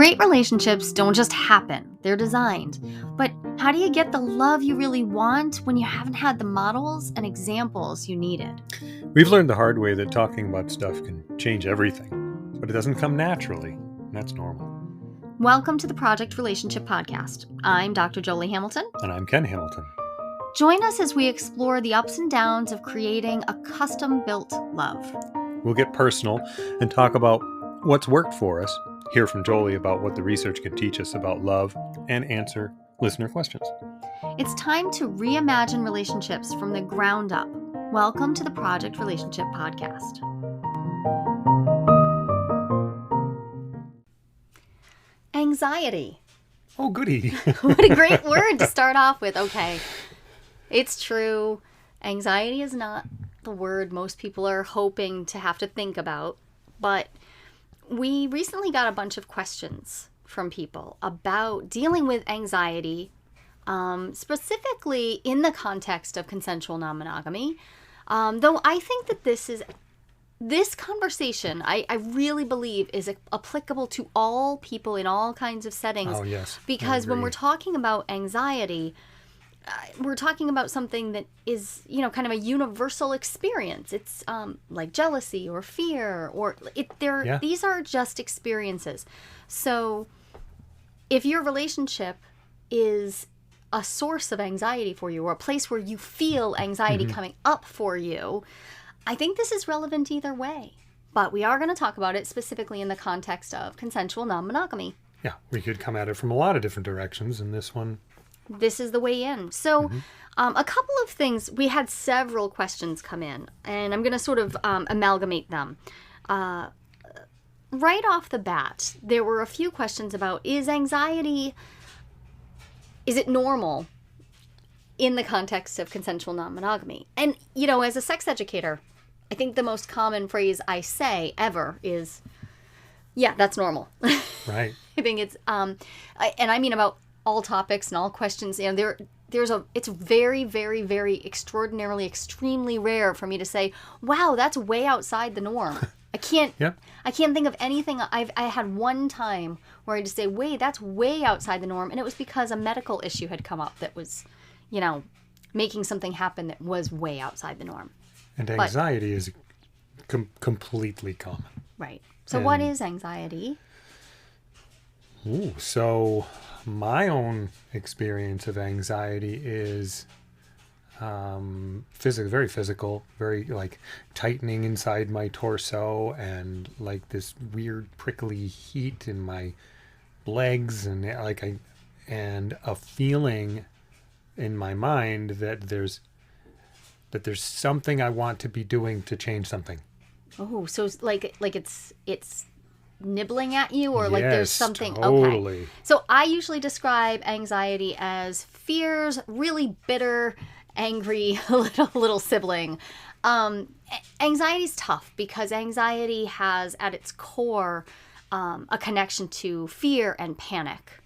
Great relationships don't just happen, they're designed. But how do you get the love you really want when you haven't had the models and examples you needed? We've learned the hard way that talking about stuff can change everything, but it doesn't come naturally, and that's normal. Welcome to the Project Relationship Podcast. I'm Dr. Joli Hamilton. And I'm Ken Hamilton. Join us as we explore the ups and downs of creating a custom-built love. We'll get personal and talk about what's worked for us, hear from Joli about what the research can teach us about love, and answer listener questions. It's time to reimagine relationships from the ground up. Welcome to the Project Relationship Podcast. Anxiety. Oh, goody. What a great word to start off with. Okay. It's true. Anxiety is not the word most people are hoping to have to think about, but we recently got a bunch of questions from people about dealing with anxiety, specifically in the context of consensual non-monogamy. Though I think that this conversation, I really believe, is applicable to all people in all kinds of settings. Oh, yes. Because when we're talking about anxiety, we're talking about something that is, kind of a universal experience. It's like jealousy or fear, these are just experiences. So if your relationship is a source of anxiety for you, or a place where you feel anxiety coming up for you, I think this is relevant either way. But we are going to talk about it specifically in the context of consensual non-monogamy. Yeah, we could come at it from a lot of different directions, and this is the way in. So a couple of things. We had several questions come in, and I'm going to sort of amalgamate them. Right off the bat, there were a few questions about, is it normal in the context of consensual non-monogamy? And, as a sex educator, I think the most common phrase I say ever is, yeah, that's normal. Right. I think it's, and I mean about all topics and all questions. It's very, very, very extraordinarily, extremely rare for me to say, wow, that's way outside the norm. I can't think of anything. I had one time where I just say, wait, that's way outside the norm. And it was because a medical issue had come up that was, making something happen that was way outside the norm. And anxiety is completely common. Right. So what is anxiety? So my own experience of anxiety is very physical, very like tightening inside my torso, and like this weird prickly heat in my legs, and and a feeling in my mind that there's something I want to be doing to change something. Oh, so like it's nibbling at you, or like there's something. Totally. Okay. So I usually describe anxiety as fear's really bitter, angry little sibling. Anxiety is tough because anxiety has at its core a connection to fear and panic.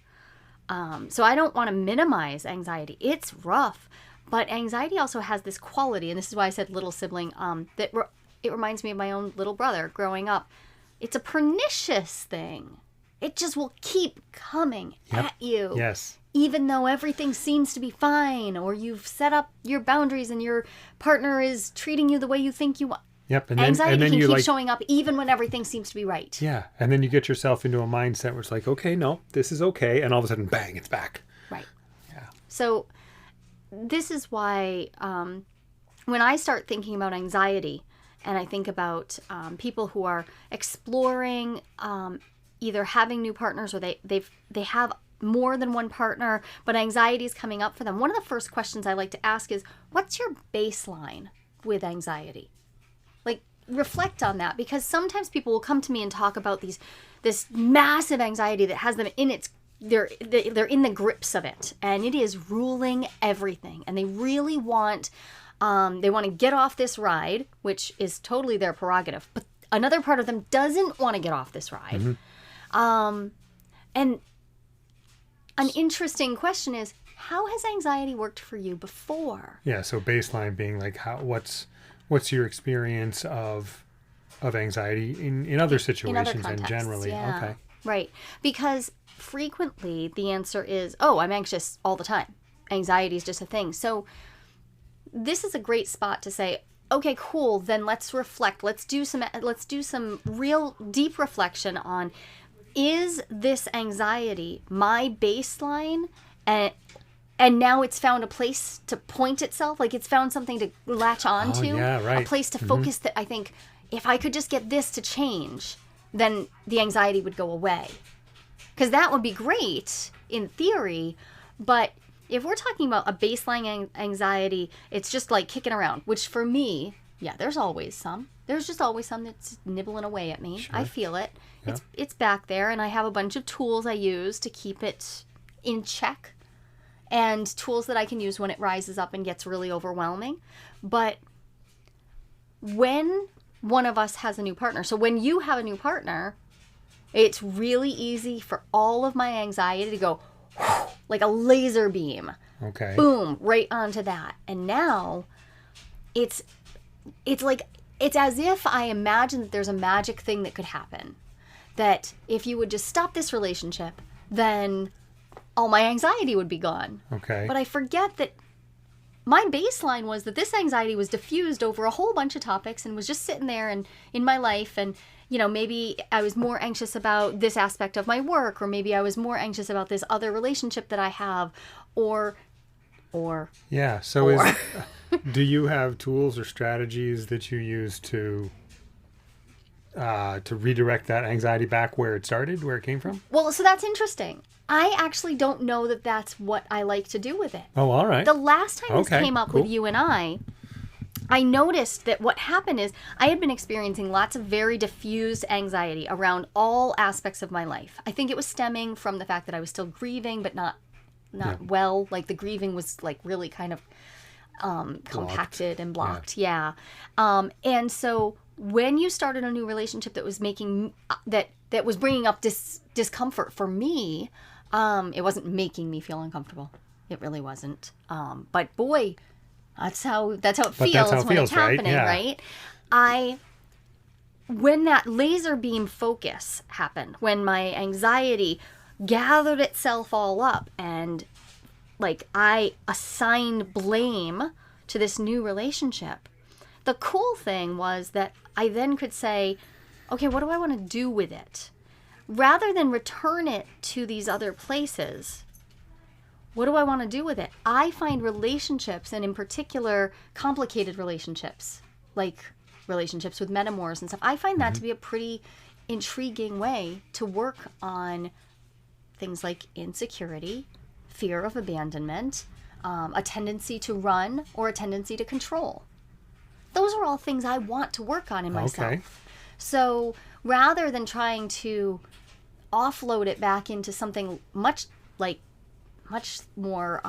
So I don't want to minimize anxiety. It's rough, but anxiety also has this quality, and this is why I said little sibling, that it reminds me of my own little brother growing up. It's a pernicious thing. It just will keep coming at you. Yes. Even though everything seems to be fine, or you've set up your boundaries and your partner is treating you the way you think you want. Yep. Anxiety can keep showing up even when everything seems to be right. Yeah. And then you get yourself into a mindset where it's like, okay, no, this is okay. And all of a sudden, bang, it's back. Right. Yeah. So this is why when I start thinking about anxiety, and I think about people who are exploring either having new partners, or they have more than one partner, but anxiety is coming up for them. One of the first questions I like to ask is, what's your baseline with anxiety? Like, reflect on that, because sometimes people will come to me and talk about this massive anxiety that has them in they're in the grips of it, and it is ruling everything, and they really want to get off this ride, which is totally their prerogative, but another part of them doesn't want to get off this ride. And an interesting question is, how has anxiety worked for you before? Yeah, so baseline being like, what's your experience of anxiety in other situations and generally? Yeah. Okay. Right. Because frequently the answer is, oh, I'm anxious all the time. Anxiety is just a thing. So this is a great spot to say, okay, cool, then let's reflect. Let's do some real deep reflection on, is this anxiety my baseline, and now it's found a place to point itself, like it's found something to latch onto, yeah, right. a place to focus that I think if I could just get this to change, then the anxiety would go away. Because that would be great in theory, but if we're talking about a baseline anxiety, it's just like kicking around, which for me, yeah, there's always some. There's just always some that's nibbling away at me. Sure. I feel it. Yeah. It's back there, and I have a bunch of tools I use to keep it in check, and tools that I can use when it rises up and gets really overwhelming. But when one of us has a new partner, so when you have a new partner, it's really easy for all of my anxiety to go like a laser beam. Okay. Boom, right onto that. And now it's like, it's as if I imagine that there's a magic thing that could happen. That if you would just stop this relationship, then all my anxiety would be gone. Okay. But I forget that my baseline was that this anxiety was diffused over a whole bunch of topics and was just sitting there and in my life, and maybe I was more anxious about this aspect of my work, or maybe I was more anxious about this other relationship that I have, or yeah. So do you have tools or strategies that you use to redirect that anxiety back where it started, where it came from? Well, so that's interesting. I actually don't know that that's what I like to do with it. Oh, all right. The last time this Okay, came up cool. with you and I noticed that what happened is I had been experiencing lots of very diffused anxiety around all aspects of my life. I think it was stemming from the fact that I was still grieving, but not well. Like the grieving was like really kind of compacted and blocked. Yeah. And so when you started a new relationship that was making that was bringing up discomfort for me, it wasn't making me feel uncomfortable. It really wasn't. But boy, that's how it feels when it's happening, right? When that laser beam focus happened, when my anxiety gathered itself all up and like I assigned blame to this new relationship, the cool thing was that I then could say, okay, what do I want to do with it? Rather than return it to these other places, what do I want to do with it? I find relationships, and in particular, complicated relationships, like relationships with metamors and stuff, I find that to be a pretty intriguing way to work on things like insecurity, fear of abandonment, a tendency to run, or a tendency to control. Those are all things I want to work on in myself. Okay. So rather than trying to offload it back into something much more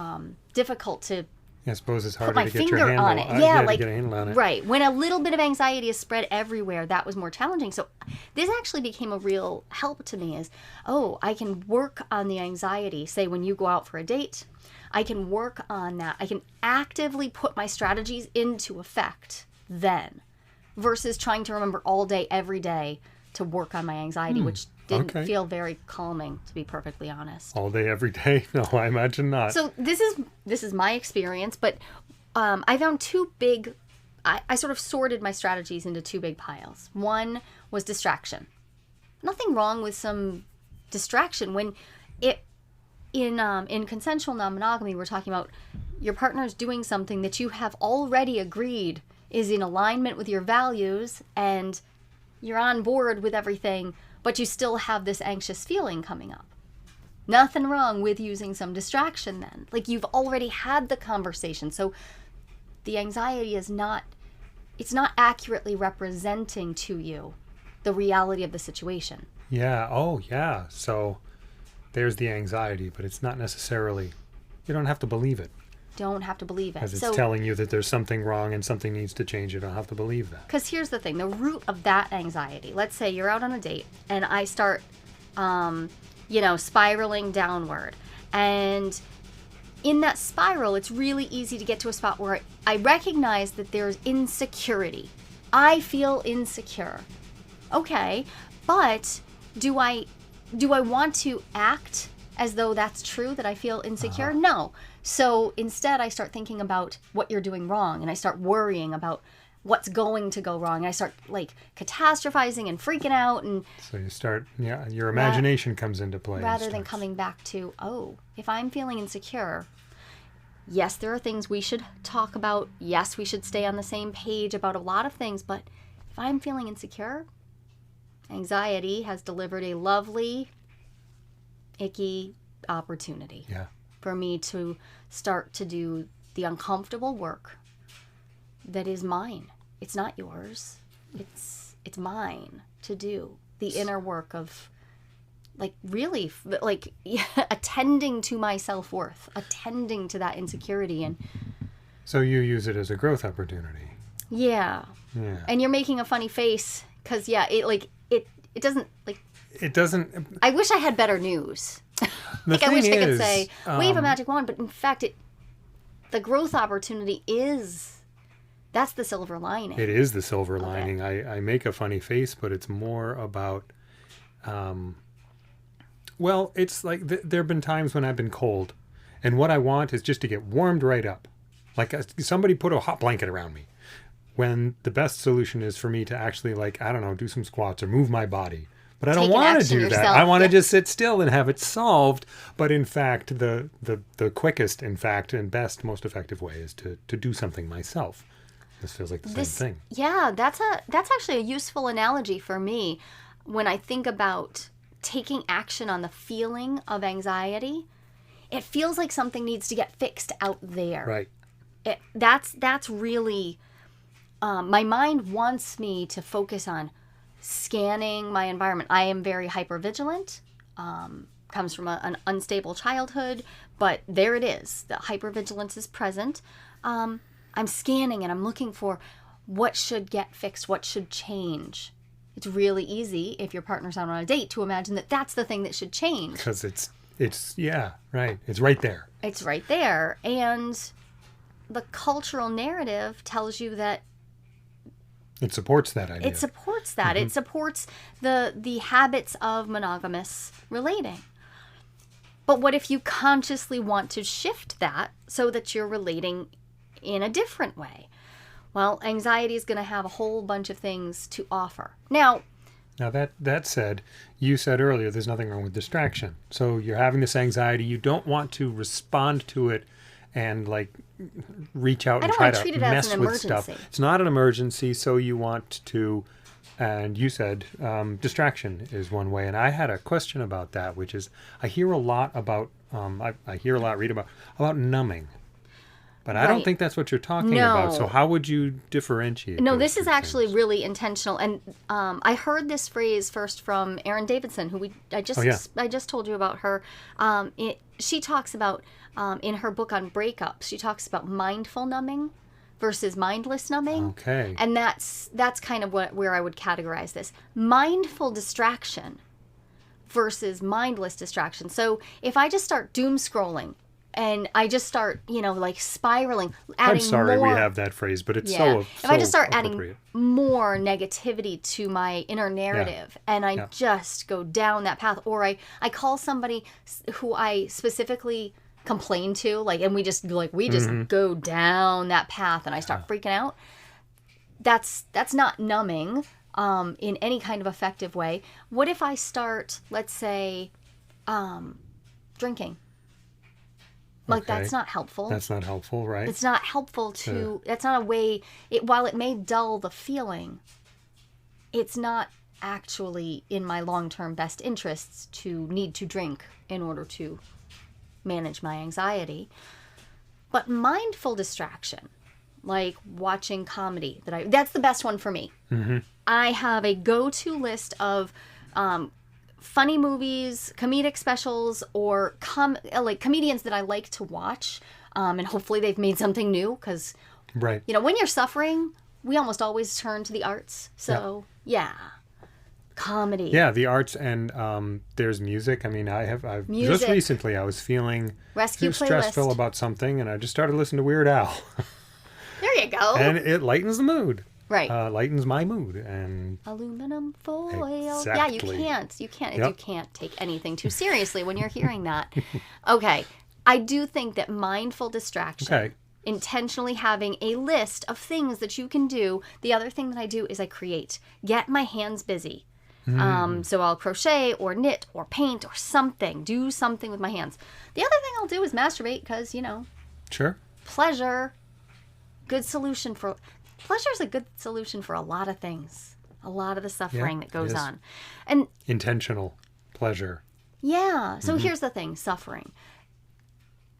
difficult to I suppose it's put harder my to get your finger handle on it. to get a handle on it. Right. When a little bit of anxiety is spread everywhere, that was more challenging. So this actually became a real help to me is, I can work on the anxiety. Say when you go out for a date, I can work on that. I can actively put my strategies into effect then, versus trying to remember all day, every day to work on my anxiety, which didn't feel very calming, to be perfectly honest. All day, every day? No, I imagine not. So this is my experience, but I found two big. I sort of sorted my strategies into two big piles. One was distraction. Nothing wrong with some distraction when in consensual non-monogamy, we're talking about your partner's doing something that you have already agreed is in alignment with your values, and you're on board with everything, but you still have this anxious feeling coming up. Nothing wrong with using some distraction then. Like you've already had the conversation. So the anxiety it's not accurately representing to you the reality of the situation. Yeah. Oh, yeah. So there's the anxiety, but it's not necessarily, you don't have to believe it. Don't have to believe it. As it's telling you that there's something wrong and something needs to change. You don't have to believe that. Because here's the thing. The root of that anxiety, let's say you're out on a date and I start, spiraling downward. And in that spiral, it's really easy to get to a spot where I recognize that there's insecurity. I feel insecure. Okay, but do I do I want to act as though that's true, that I feel insecure? No. So instead I start thinking about what you're doing wrong, and I start worrying about what's going to go wrong. I start like catastrophizing and freaking out, and so you start, your imagination comes into play. Rather than coming back to, if I'm feeling insecure, yes, there are things we should talk about. Yes, we should stay on the same page about a lot of things, but if I'm feeling insecure, anxiety has delivered a lovely, icky opportunity for me to start to do the uncomfortable work that is mine. It's not yours. It's mine to do. The inner work of really attending to my self-worth, attending to that insecurity. And so you use it as a growth opportunity. Yeah. And you're making a funny face because it doesn't it doesn't. I wish I had better news. I wish I could say wave a magic wand, but in fact the growth opportunity that's the silver lining. It is the silver lining. I make a funny face, but it's more about it's like there have been times when I've been cold, and what I want is just to get warmed right up. Like somebody put a hot blanket around me. When the best solution is for me to actually, do some squats or move my body. But I don't want to do that. I want to just sit still and have it solved. But in fact, the quickest, in fact, and best, most effective way is to do something myself. This feels like the same thing. Yeah, that's actually a useful analogy for me when I think about taking action on the feeling of anxiety. It feels like something needs to get fixed out there. Right. That's really... my mind wants me to focus on scanning my environment. I am very hypervigilant. Comes from an unstable childhood, but there it is. The hypervigilance is present. I'm scanning and I'm looking for what should get fixed, what should change. It's really easy if your partner's out on a date to imagine that that's the thing that should change. Because it's right. It's right there. It's right there. And the cultural narrative tells you that it supports that idea. It supports that. Mm-hmm. It supports the habits of monogamous relating. But what if you consciously want to shift that so that you're relating in a different way? Well, anxiety is going to have a whole bunch of things to offer. Now that said, you said earlier there's nothing wrong with distraction. So you're having this anxiety. You don't want to respond to it and reach out and try to mess with stuff. It's not an emergency, so you want to, and you said distraction is one way. And I had a question about that, which is I hear a lot about, read about numbing. But I don't think that's what you're talking about. So how would you differentiate? No, this is actually really intentional. And I heard this phrase first from Erin Davidson, who I just told you about her. She talks about, in her book on breakups, she talks about mindful numbing versus mindless numbing. Okay. And that's kind of where I would categorize this. Mindful distraction versus mindless distraction. So if I just start doom scrolling, and I just start, spiraling, adding more... I'm sorry we have that phrase, but it's so if I just start adding more negativity to my inner narrative, and I just go down that path, or I call somebody who I specifically complain to, and we just go down that path, and I start freaking out. That's not numbing in any kind of effective way. What if I start, let's say, drinking? That's not helpful. That's not helpful, right? It's not helpful that's not a way, while it may dull the feeling, it's not actually in my long-term best interests to need to drink in order to manage my anxiety. But mindful distraction, like watching comedy, that's the best one for me. Mm-hmm. I have a go-to list of funny movies, comedic specials, or comedians that I like to watch, and hopefully they've made something new, because when you're suffering, we almost always turn to the arts. So comedy. Yeah, the arts, and there's music. I mean, I've music. Just recently I was feeling stressful about something, and I just started listening to Weird Al. There you go. And it lightens the mood. Right. lightens my mood. And Aluminum foil. Exactly. Yeah, you can't take anything too seriously when you're hearing that. Okay. I do think that mindful distraction, intentionally having a list of things that you can do. The other thing that I do is I create, get my hands busy. So I'll crochet or knit or paint or something, do something with my hands. The other thing I'll do is masturbate because, Sure. pleasure, pleasure is a good solution for a lot of things, a lot of the suffering that goes on. And intentional pleasure. yeah, so here's the thing, suffering.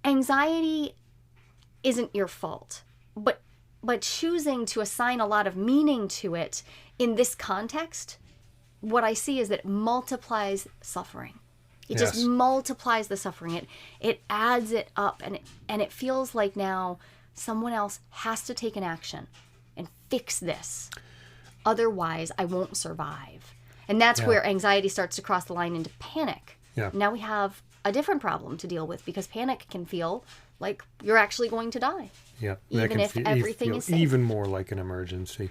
Anxiety isn't your fault, but choosing to assign a lot of meaning to it in this context, what I see is that it multiplies suffering. It just multiplies the suffering. It adds it up, and it feels like now someone else has to take an action and fix this. Otherwise, I won't survive. And that's where anxiety starts to cross the line into panic. Yeah. Now we have a different problem to deal with because panic can feel like you're actually going to die. Yeah. Even if everything is safe. Even more like an emergency.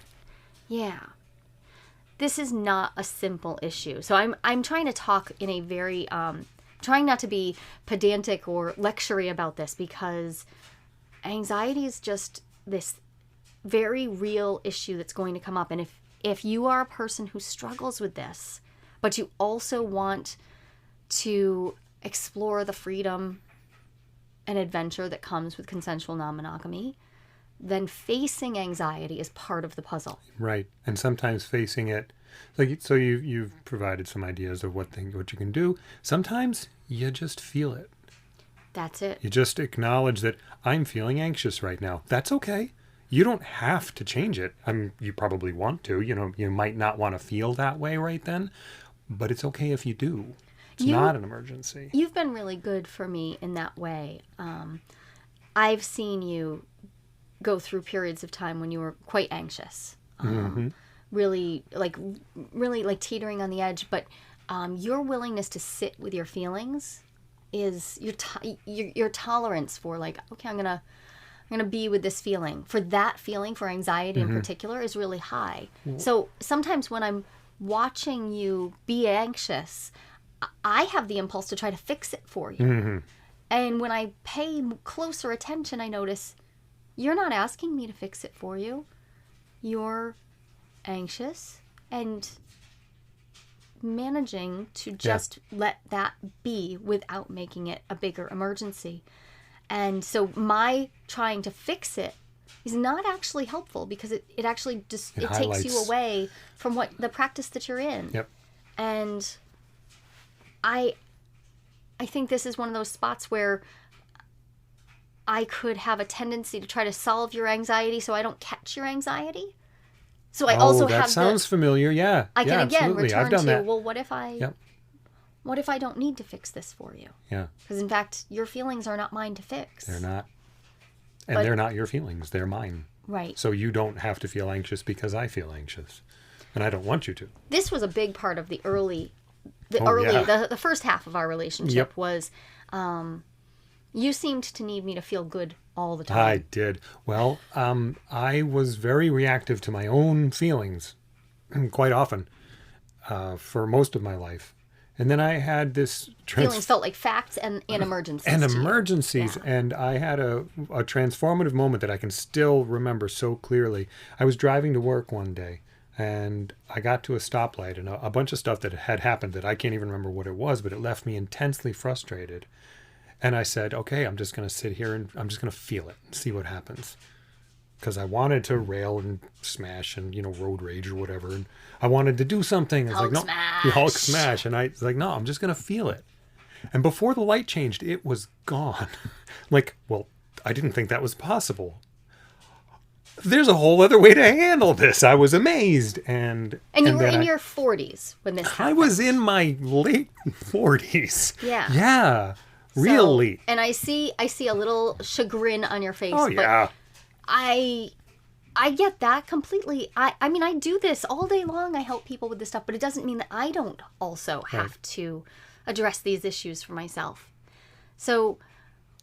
Yeah. This is not a simple issue. So I'm trying to talk in a very, trying not to be pedantic or lectury about this because anxiety is just this very real issue that's going to come up. And if you are a person who struggles with this, but you also want to explore the freedom and adventure that comes with consensual non-monogamy, then facing anxiety is part of the puzzle. Right. And sometimes facing it, so you've provided some ideas of what you can do. Sometimes you just feel it. That's it. You just acknowledge that I'm feeling anxious right now. That's okay. You don't have to change it. You probably want to. You might not want to feel that way right then, but it's okay if you do. It's not an emergency. You've been really good for me in that way. I've seen you go through periods of time when you were quite anxious, really teetering on the edge. But your willingness to sit with your feelings is your tolerance for okay, I'm gonna be with this feeling. For that feeling, for anxiety in particular, is really high. So sometimes when I'm watching you be anxious, I have the impulse to try to fix it for you. And when I pay closer attention, I notice you're not asking me to fix it for you. You're anxious and managing to just let that be without making it a bigger emergency. And so my trying to fix it is not actually helpful because it actually just it takes you away from what the practice that you're in. Yep. And I think this is one of those spots where I could have a tendency to try to solve your anxiety so I don't catch your anxiety. So I also have that sounds familiar. Yeah. I can again absolutely. return I've done to, that. well, what if I don't need to fix this for you? Yeah. Because in fact, your feelings are not mine to fix. They're not. And they're not your feelings. They're mine. Right. So you don't have to feel anxious because I feel anxious. And I don't want you to. This was a big part of the first half of our relationship was you seemed to need me to feel good all the time. I did. Well, I was very reactive to my own feelings quite often for most of my life. And then I had this... Feelings felt like facts and emergencies. And emergencies. Yeah. And I had a transformative moment that I can still remember so clearly. I was driving to work one day and I got to a stoplight and a bunch of stuff that had happened that I can't even remember what it was, but it left me intensely frustrated. And I said, okay, I'm just going to sit here and I'm just going to feel it and see what happens. Because I wanted to rail and smash and, road rage or whatever. And I wanted to do something. Hulk smash. Hulk smash. And I was like, no, I'm just going to feel it. And before the light changed, it was gone. I didn't think that was possible. There's a whole other way to handle this. I was amazed. And you were in your 40s when this happened. I was in my late 40s. Yeah. Yeah. Really. And I see a little chagrin on your face. Oh, yeah. But I get that completely. I mean, I do this all day long. I help people with this stuff, but it doesn't mean that I don't also have to address these issues for myself. So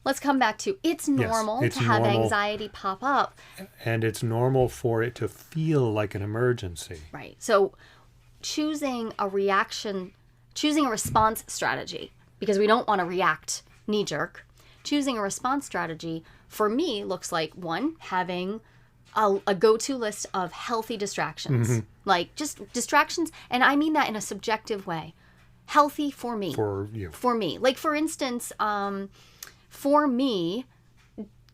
let's come back to it's normal it's to have normal. anxiety pop up. And it's normal for it to feel like an emergency. Right. So choosing a response strategy, because we don't want to react knee-jerk. Choosing a response strategy, for me, looks like, one, having a go-to list of healthy distractions. Like, just distractions, and I mean that in a subjective way. Healthy for me. For you. For me. Like, for instance, for me,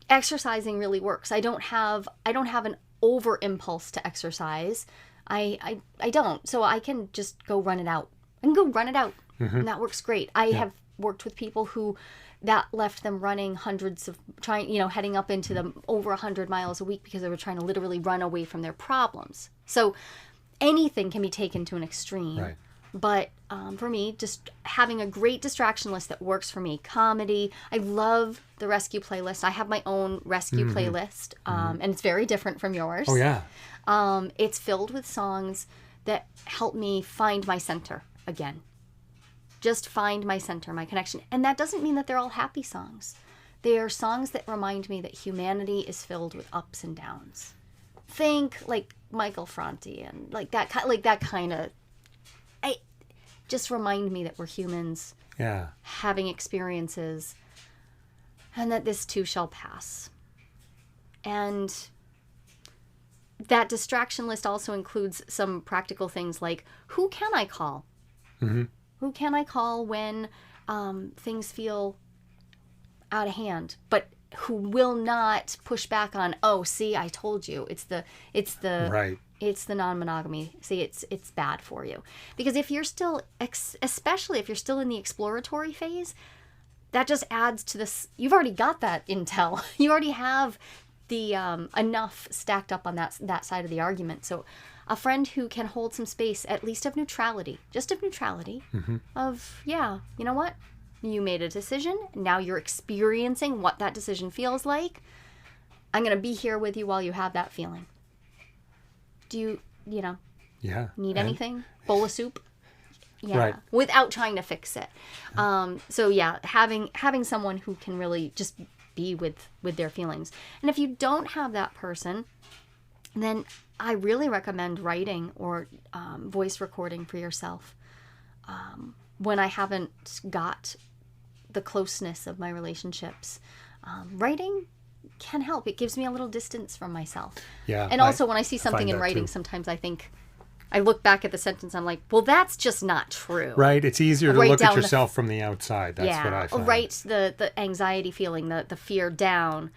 exercising really works. I don't have an over impulse to exercise. I don't. So I can just go run it out. And that works great. I have worked with people who that left them running heading up into the over 100 miles a week because they were trying to literally run away from their problems. So anything can be taken to an extreme. Right. But for me, just having a great distraction list that works for me. Comedy. I love the rescue playlist. I have my own rescue playlist, and it's very different from yours. Oh, yeah. It's filled with songs that help me find my center again. Just find my center, my connection. And that doesn't mean that they're all happy songs. They are songs that remind me that humanity is filled with ups and downs. Think like Michael Franti and like that kind of. Just remind me that we're humans, having experiences, and that this too shall pass. And that distraction list also includes some practical things like, who can I call? Who can I call when things feel out of hand, but who will not push back on, oh, see, I told you. It's the Right. It's the non-monogamy. See, it's bad for you. Because if you're still, especially if you're still in the exploratory phase, that just adds to this. You've already got that intel. You already have the enough stacked up on that side of the argument. So a friend who can hold some space, at least of neutrality, of, yeah, you know what? You made a decision. Now you're experiencing what that decision feels like. I'm going to be here with you while you have that feeling. Do you need anything? Bowl of soup? Yeah. Right. Without trying to fix it. So yeah, having someone who can really just be with their feelings. And if you don't have that person, then I really recommend writing or voice recording for yourself. When I haven't got the closeness of my relationships, writing can help. It gives me a little distance from myself. Yeah. And also when I see something in writing, sometimes I think, I look back at the sentence, I'm like, well, that's just not true. Right. It's easier to look at yourself from the outside. That's what I find. Write the anxiety feeling, the fear down.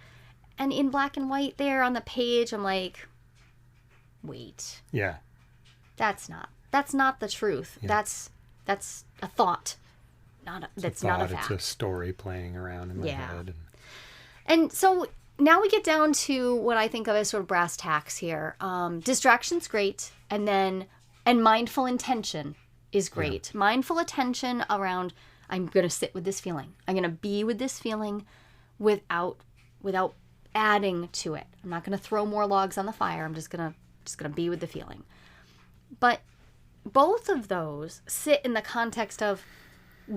And in black and white there on the page, I'm like, wait. Yeah. That's not the truth. Yeah. That's a thought. Not a fact. It's a story playing around in my head. And so now we get down to what I think of as sort of brass tacks here. Distraction's great, and mindful intention is great. Yeah. Mindful attention around, I'm going to sit with this feeling. I'm going to be with this feeling without adding to it. I'm not going to throw more logs on the fire. I'm just going to be with the feeling. But both of those sit in the context of,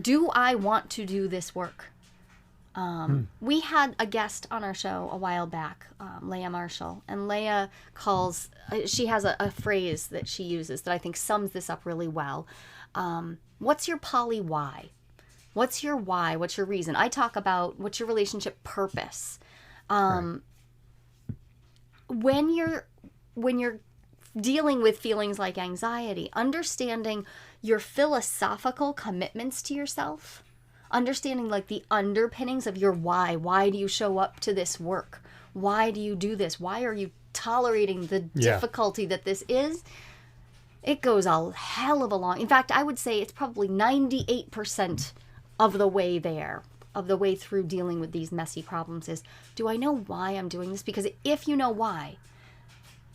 do I want to do this work? We had a guest on our show a while back, Leah Marshall, and Leah she has a phrase that she uses that I think sums this up really well. What's your poly why? What's your why? What's your reason? I talk about what's your relationship purpose. Right. When you're dealing with feelings like anxiety, understanding your philosophical commitments to yourself, understanding like the underpinnings of your why. Why do you show up to this work? Why do you do this? Why are you tolerating the difficulty that this is? It goes a hell of a long. In fact, I would say it's probably 98% of the way there, of the way through dealing with these messy problems is, do I know why I'm doing this? Because if you know why,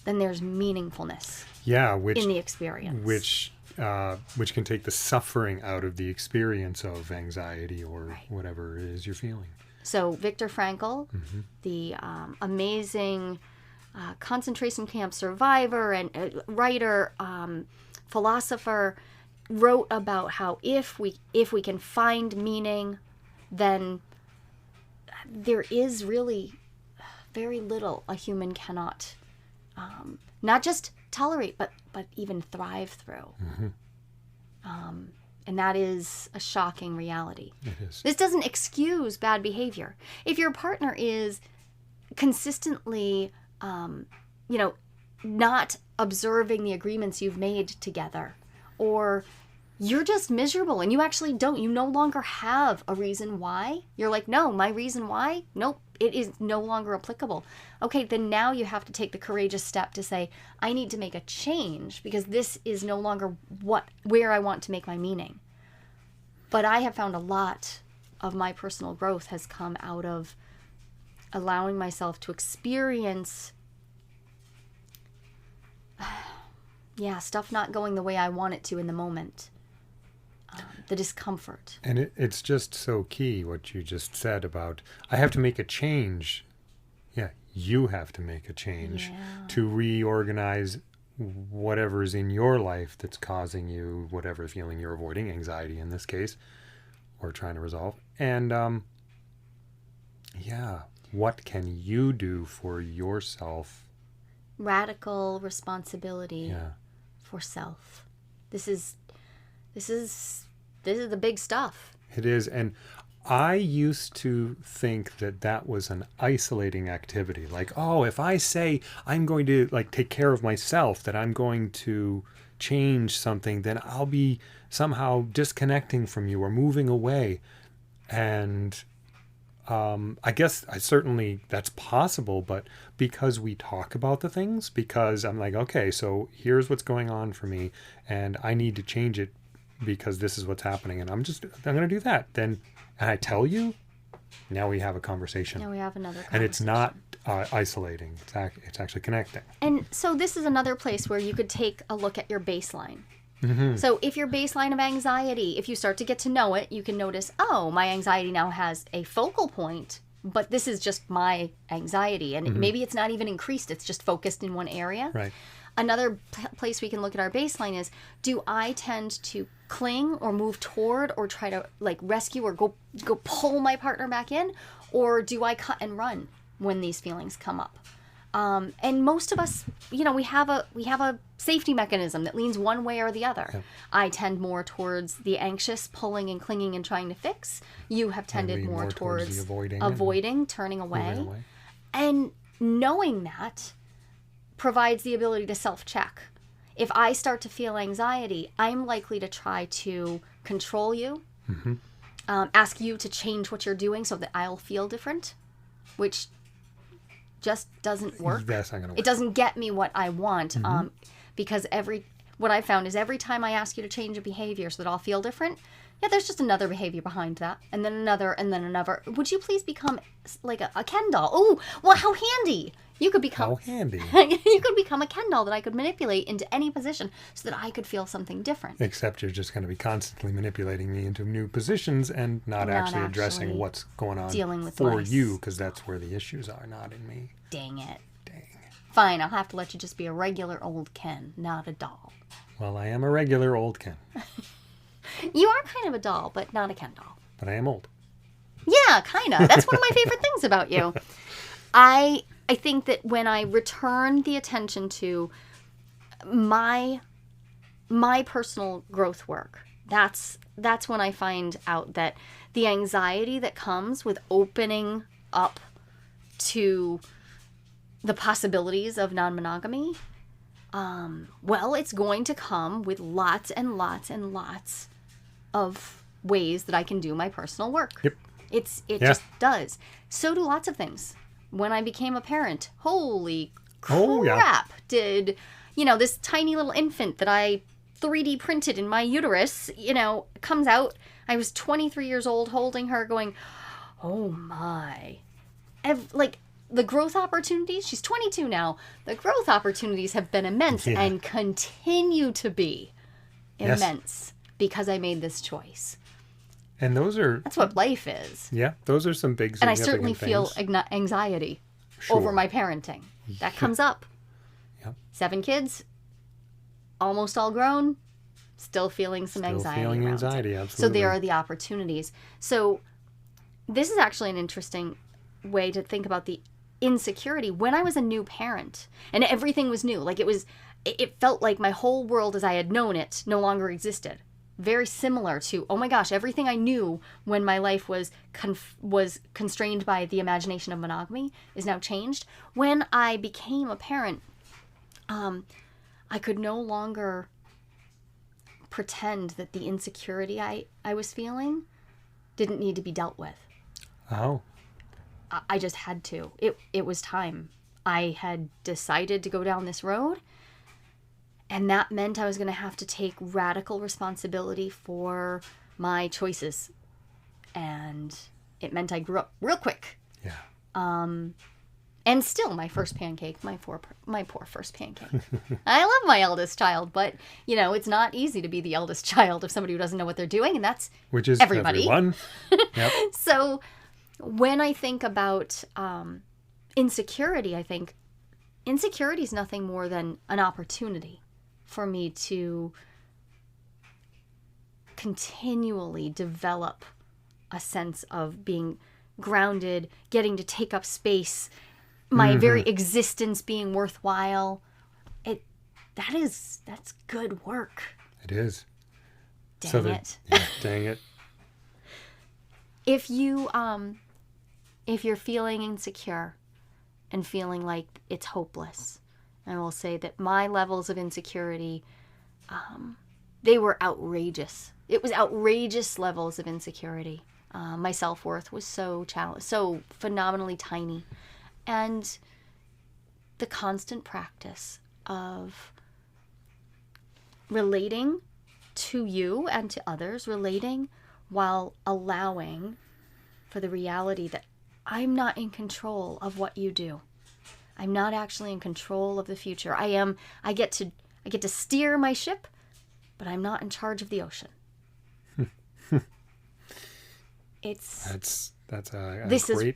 then there's meaningfulness in the experience. Which can take the suffering out of the experience of anxiety or whatever it is you're feeling. So Viktor Frankl, the amazing concentration camp survivor and writer, philosopher, wrote about how if we can find meaning, then there is really very little a human cannot not just tolerate, but even thrive through. And that is a shocking reality. It is. This doesn't excuse bad behavior. If your partner is consistently, not observing the agreements you've made together, or you're just miserable and you actually you no longer have a reason why. You're like, no, my reason why, nope, it is no longer applicable. Okay, then now you have to take the courageous step to say, I need to make a change because this is no longer where I want to make my meaning. But I have found a lot of my personal growth has come out of allowing myself to experience stuff not going the way I want it to in the moment. The discomfort. And it's just so key what you just said about, I have to make a change. Yeah, you have to make a change to reorganize whatever's in your life that's causing you whatever feeling you're avoiding, anxiety in this case, or trying to resolve. And what can you do for yourself? Radical responsibility for self. This is the big stuff. It is. And I used to think that was an isolating activity. Like, oh, if I say I'm going to take care of myself, that I'm going to change something, then I'll be somehow disconnecting from you or moving away. And I guess that's possible, but because we talk about the things, because I'm like, okay, so here's what's going on for me and I need to change it because this is what's happening. And I'm going to do that. Then, and I tell you, now we have a conversation. Now we have another conversation. And it's not isolating. It's actually connecting. And so this is another place where you could take a look at your baseline. Mm-hmm. So if your baseline of anxiety, if you start to get to know it, you can notice, oh, my anxiety now has a focal point, but this is just my anxiety. And maybe it's not even increased. It's just focused in one area. Right. Another place we can look at our baseline is, do I tend to cling or move toward or try to rescue or go pull my partner back in? Or do I cut and run when these feelings come up? And most of us, we have a safety mechanism that leans one way or the other. Yeah. I tend more towards the anxious, pulling and clinging and trying to fix. You have tended more towards avoiding, turning away. And knowing that provides the ability to self-check. If I start to feel anxiety, I'm likely to try to control you, ask you to change what you're doing so that I'll feel different, which just doesn't work. That's not gonna work. It doesn't get me what I want, because what I found is every time I ask you to change a behavior so that I'll feel different, there's just another behavior behind that, and then another, and then another. Would you please become like a Ken doll? Oh, well, how handy! You could become. How handy! You could become a Ken doll that I could manipulate into any position so that I could feel something different. Except you're just going to be constantly manipulating me into new positions and not actually addressing what's going on for you, because that's where the issues are, not in me. Dang it. Fine, I'll have to let you just be a regular old Ken, not a doll. Well, I am a regular old Ken. You are kind of a doll, but not a Ken doll. But I am old. Yeah, kind of. That's one of my favorite things about you. I think that when I return the attention to my personal growth work, that's when I find out that the anxiety that comes with opening up to the possibilities of non-monogamy, it's going to come with lots and lots and lots of ways that I can do my personal work. Yep. It just does. So do lots of things. When I became a parent, holy crap, did, this tiny little infant that I 3D printed in my uterus, comes out. I was 23 years old holding her going, oh my. The growth opportunities, she's 22 now, the growth opportunities have been immense and continue to be immense because I made this choice. And that's what life is. Yeah, those are some big significant things. And I certainly feel anxiety over my parenting. That comes up. Yep. 7 kids, almost all grown, still feeling some anxiety. Still feeling anxiety, absolutely. So there are the opportunities. So this is actually an interesting way to think about the insecurity, when I was a new parent and everything was new, like it felt like my whole world as I had known it no longer existed. Very similar to, oh my gosh, everything I knew when my life was constrained by the imagination of monogamy is now changed. When I became a parent, I could no longer pretend that the insecurity I was feeling didn't need to be dealt with. Oh. I just had to. It was time. I had decided to go down this road, and that meant I was going to have to take radical responsibility for my choices. And it meant I grew up real quick. Yeah. And still, my first pancake, my poor first pancake. I love my eldest child, but, it's not easy to be the eldest child of somebody who doesn't know what they're doing, and that's which is everybody. Everyone. Yep. So when I think about insecurity, I think insecurity is nothing more than an opportunity for me to continually develop a sense of being grounded, getting to take up space, my very existence being worthwhile. That's good work. It is. Dang it. Yeah, dang it. If you're feeling insecure and feeling like it's hopeless, I will say that my levels of insecurity, they were outrageous. It was outrageous levels of insecurity. My self-worth was so phenomenally tiny. And the constant practice of relating to you and to others, relating while allowing for the reality that I'm not in control of what you do. I'm not actually in control of the future. I get to steer my ship, but I'm not in charge of the ocean. That's a this great.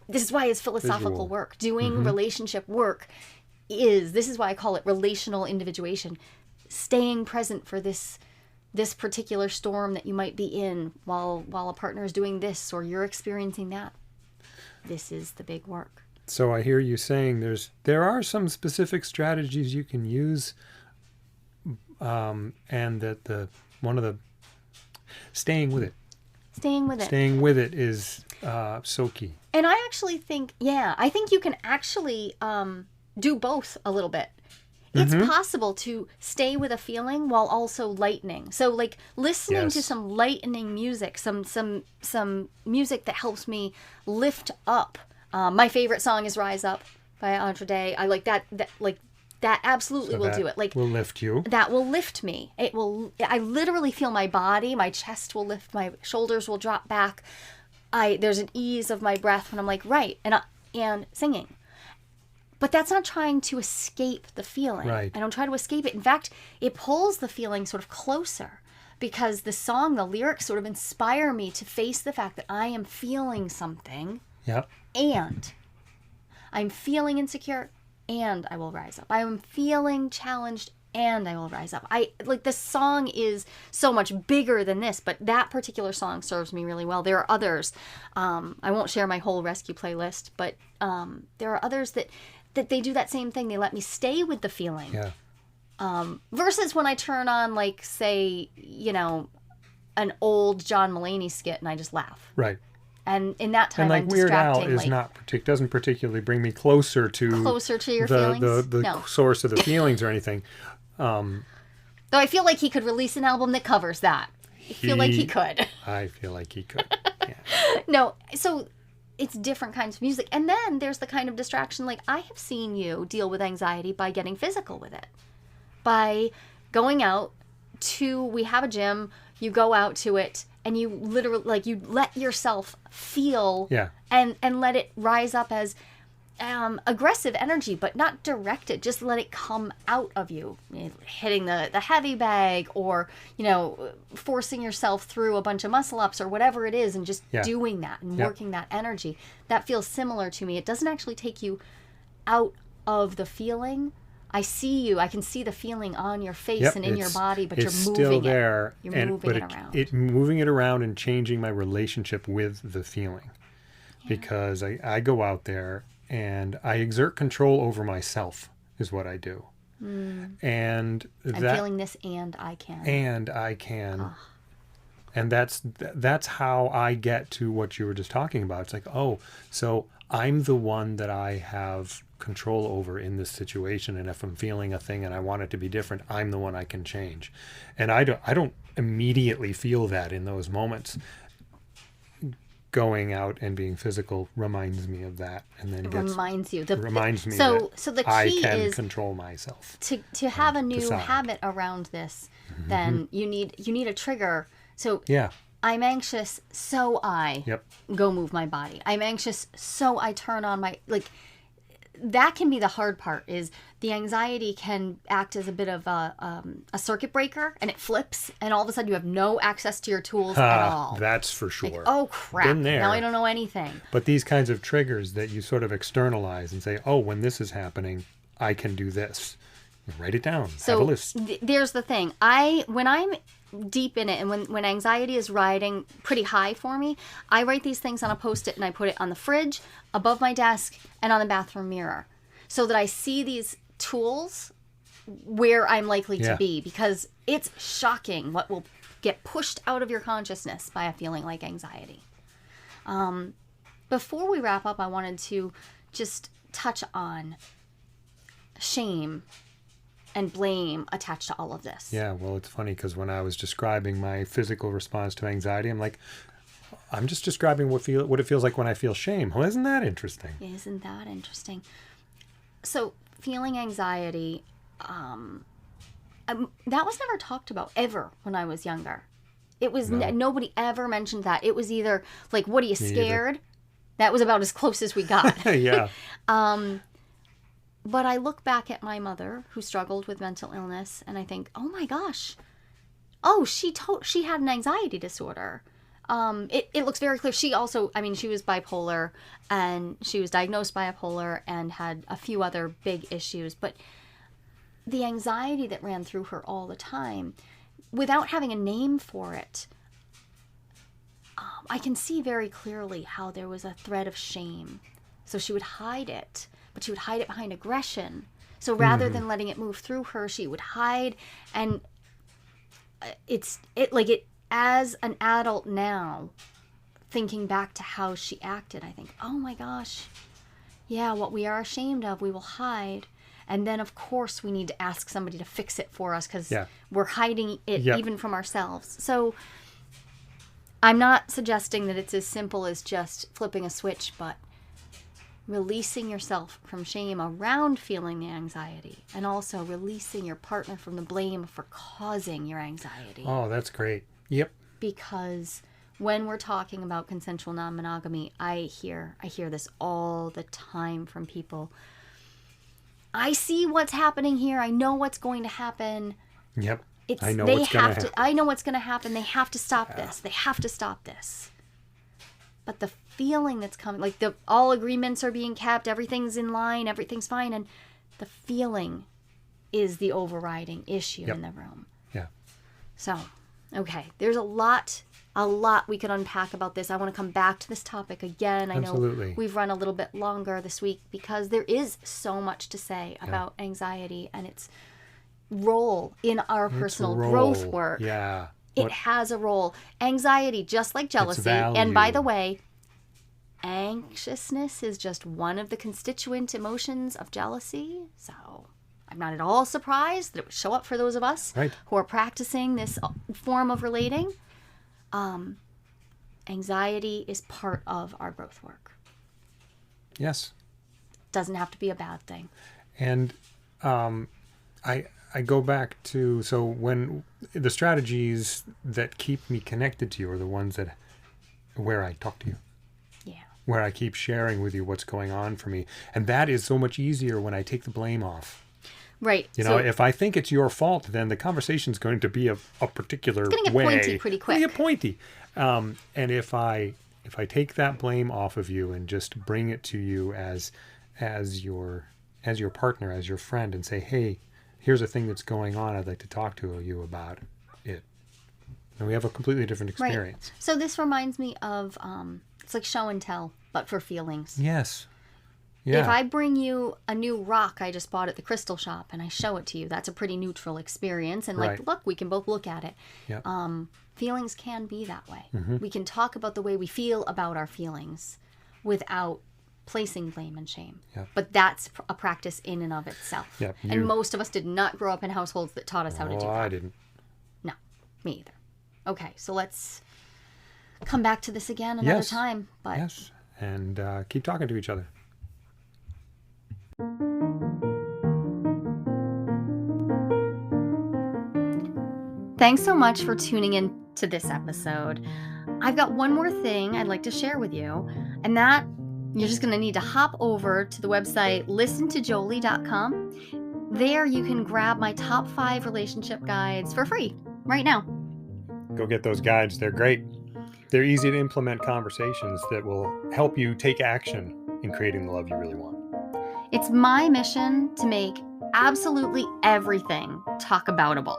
This is why it's philosophical visual. work. Doing relationship work this is why I call it relational individuation. Staying present for this particular storm that you might be in while a partner is doing this or you're experiencing that. This is the big work. So I hear you saying there are some specific strategies you can use, and that one of the staying with it is so key. And I actually think, I think you can actually do both a little bit. It's possible to stay with a feeling while also lightening. So like listening to some lightening music, some music that helps me lift up. My favorite song is Rise Up by Andre Day. I like that absolutely will do it. Like will lift you. That will lift me. I literally feel my body, my chest will lift, my shoulders will drop back. There's an ease of my breath when I'm like, right, and singing. But that's not trying to escape the feeling. Right. I don't try to escape it. In fact, it pulls the feeling sort of closer because the song, the lyrics sort of inspire me to face the fact that I am feeling something. Yep. And I'm feeling insecure and I will rise up. I am feeling challenged and I will rise up. The song is so much bigger than this, but that particular song serves me really well. There are others. I won't share my whole rescue playlist, but there are others that they do that same thing. They let me stay with the feeling. Yeah. Versus when I turn on, like, say, an old John Mulaney skit and I just laugh. Right. And in that time, and I'm Weird distracting. Al is doesn't particularly bring me closer to your feelings. The source of the feelings or anything. Though I feel like he could release an album that covers that. I feel like he could. I feel like he could. Yeah. No, so it's different kinds of music. And then there's the kind of distraction, like I have seen you deal with anxiety by getting physical with it. By going out we have a gym, you go out to it, and you literally, you let yourself feel and let it rise up as aggressive energy, but not directed. Just let it come out of you, hitting the heavy bag or, forcing yourself through a bunch of muscle ups or whatever it is and just doing that and working that energy. That feels similar to me. It doesn't actually take you out of the feeling. I can see the feeling on your face and in your body, but you're moving still there. You're moving it around. Moving it around and changing my relationship with the feeling. because I go out there and I exert control over myself is what I do. And I'm feeling this and I can. And I can. And that's how I get to what you were just talking about. It's like, oh, so I'm the one that I have control over in this situation. And if I'm feeling a thing and I want it to be different, I'm the one I can change. And I don't immediately feel that in those moments. Going out and being physical reminds me of that, and then reminds me that so the key I can is control myself. To have a new decide. habit around this, then you need a trigger. So Yeah. I'm anxious, so I Yep. go move my body. I'm anxious, so I turn on my, like, that can be the hard part, is the anxiety can act as a bit of a circuit breaker, and it flips, and all of a sudden you have no access to your tools at all. That's for sure. Like, oh crap, Been there. now I don't know anything. But these kinds of triggers that you sort of externalize and say, oh, when this is happening, I can do this. Write it down. So have a list. There's the thing. When I'm deep in it, and when anxiety is riding pretty high for me, I write these things on a Post-it and I put it on the fridge, above my desk, and on the bathroom mirror, so that I see these tools where I'm likely to be, because it's shocking what will get pushed out of your consciousness by a feeling like anxiety. Before we wrap up, I wanted to just touch on shame and blame attached to all of this. Yeah, well, it's funny because when I was describing my physical response to anxiety, I'm like, I'm just describing what it feels like when I feel shame. Well, isn't that interesting? Isn't that interesting? So, feeling anxiety, that was never talked about ever when I was younger. It was nobody ever mentioned that. It was either like, "What are you, scared?" That was about as close as we got. Yeah. But I look back at my mother, who struggled with mental illness, and I think, oh my gosh, she had an anxiety disorder. It looks very clear. She also, she was bipolar, and she was diagnosed bipolar and had a few other big issues. But the anxiety that ran through her all the time, without having a name for it, I can see very clearly how there was a thread of shame. So she would hide it, but she would hide it behind aggression. So rather than letting it move through her, she would hide. And as an adult now, thinking back to how she acted, I think, oh my gosh, yeah, what we are ashamed of, we will hide. And then, of course, we need to ask somebody to fix it for us, because we're hiding it even from ourselves. So I'm not suggesting that it's as simple as just flipping a switch, but releasing yourself from shame around feeling the anxiety, and also releasing your partner from the blame for causing your anxiety. Oh, that's great. Yep. Because when we're talking about consensual non-monogamy, I hear this all the time from people. I see what's happening here. I know what's going to happen. Yep. I know what's going to happen. I know what's going to happen. They have to stop this. They have to stop this. But the feeling that's coming, like all agreements are being kept, everything's in line, everything's fine, and the feeling is the overriding issue in the room. Yeah. So, okay, there's a lot we could unpack about this. I want to come back to this topic again. I know we've run a little bit longer this week because there is so much to say about anxiety and its role in our personal growth work. Yeah. It has a role. Anxiety, just like jealousy, and by the way, anxiousness is just one of the constituent emotions of jealousy. So I'm not at all surprised that it would show up for those of us who are practicing this form of relating. Anxiety is part of our growth work. Yes. Doesn't have to be a bad thing. And I go back to, so when the strategies that keep me connected to you are the ones where I talk to you. Yeah. Where I keep sharing with you what's going on for me. And that is so much easier when I take the blame off. Right. You know, if I think it's your fault, then the conversation's going to be a particular way. It's going to get pointy pretty quick. It's going to get pointy. And if I take that blame off of you and just bring it to you as your partner, as your friend, and say, hey, here's a thing that's going on. I'd like to talk to you about it. And we have a completely different experience. Right. So this reminds me of, it's like show and tell. but for feelings. Yes. Yeah. If I bring you a new rock I just bought at the crystal shop and I show it to you, that's a pretty neutral experience. And like, Right. look, we can both look at it. Yep. Feelings can be that way. Mm-hmm. We can talk about the way we feel about our feelings without placing blame and shame. Yep. But that's a practice in and of itself. Yep. And most of us did not grow up in households that taught us how to do that. I didn't. No, me either. Okay, so let's come back to this again another Yes. time. But Yes. And keep talking to each other. thanks so much for tuning in to this episode. I've got one more thing I'd like to share with you, and that you're just going to need to hop over to the website listentojoli.com. There you can grab my top 5 relationship guides for free right now. Go get those guides. They're great. They're easy to implement conversations that will help you take action in creating the love you really want. It's my mission to make absolutely everything talk-aboutable.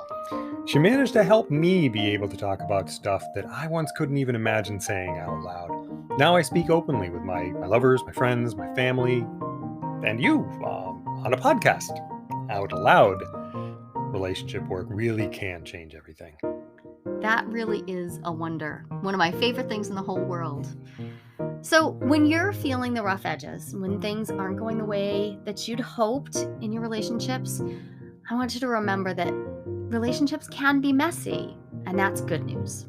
She managed to help me be able to talk about stuff that I once couldn't even imagine saying out loud. Now I speak openly with my lovers, my friends, my family, and you on a podcast. Out loud. Relationship work really can change everything. That really is a wonder. One of my favorite things in the whole world. So when you're feeling the rough edges, when things aren't going the way that you'd hoped in your relationships, I want you to remember that relationships can be messy, and that's good news.